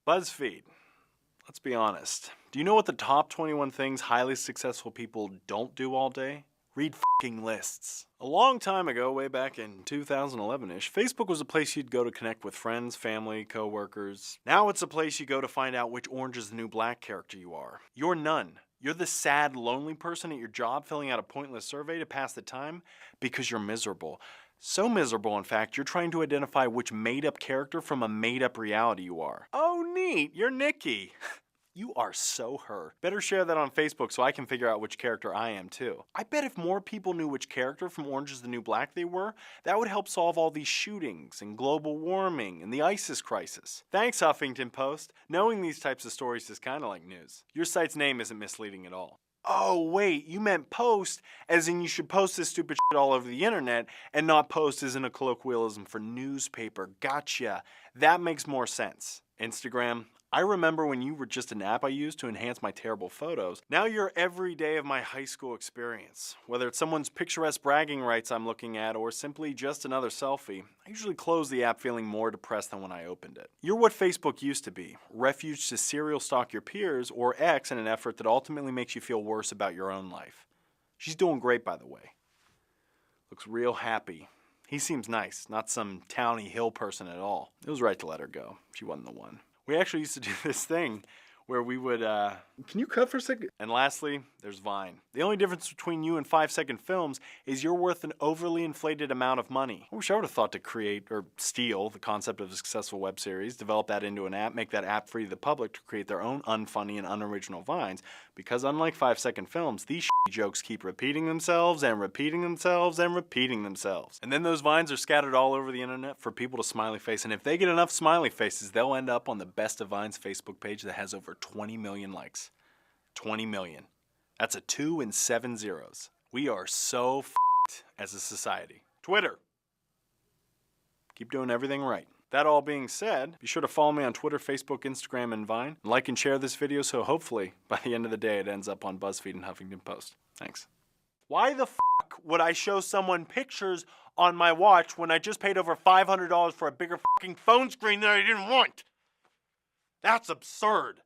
BuzzFeed. Let's be honest. Do you know what the top 21 things highly successful people don't do all day? Read f***ing lists. A long time ago, way back in 2011-ish, Facebook was a place you'd go to connect with friends, family, co-workers. Now it's a place you go to find out which Orange is the New Black character you are. You're none. You're the sad, lonely person at your job filling out a pointless survey to pass the time because you're miserable. So miserable, in fact, you're trying to identify which made-up character from a made-up reality you are. Oh, neat, you're Nikki. You are so her. Better share that on Facebook so I can figure out which character I am too. I bet if more people knew which character from Orange is the New Black they were, that would help solve all these shootings and global warming and the ISIS crisis. Thanks, Huffington Post. Knowing these types of stories is kind of like news. Your site's name isn't misleading at all. Oh wait, you meant post as in you should post this stupid shit all over the internet and not post as in a colloquialism for newspaper. Gotcha. That makes more sense. Instagram. I remember when you were just an app I used to enhance my terrible photos. Now you're every day of my high school experience. Whether it's someone's picturesque bragging rights I'm looking at or simply just another selfie, I usually close the app feeling more depressed than when I opened it. You're what Facebook used to be, refuge to serial stalk your peers or X in an effort that ultimately makes you feel worse about your own life. She's doing great, by the way. Looks real happy. He seems nice, not some towny hill person at all. It was right to let her go. She wasn't the one. We actually used to do this thing where we would, can you cut for a second? And lastly, there's Vine. The only difference between you and 5-second films is you're worth an overly inflated amount of money. I wish I would have thought to create or steal the concept of a successful web series, develop that into an app, make that app free to the public to create their own unfunny and unoriginal Vines, because unlike 5-second films, these jokes keep repeating themselves and repeating themselves and repeating themselves. And then those Vines are scattered all over the internet for people to smiley face, and if they get enough smiley faces, they'll end up on the Best of Vines Facebook page that has over 20 million likes. 20 million. That's a 2 and 7 zeros. We are so f***ed as a society. Twitter. Keep doing everything right. That all being said, be sure to follow me on Twitter, Facebook, Instagram, and Vine. Like and share this video so hopefully by the end of the day it ends up on BuzzFeed and Huffington Post. Thanks. Why the f*** would I show someone pictures on my watch when I just paid over $500 for a bigger f***ing phone screen that I didn't want? That's absurd.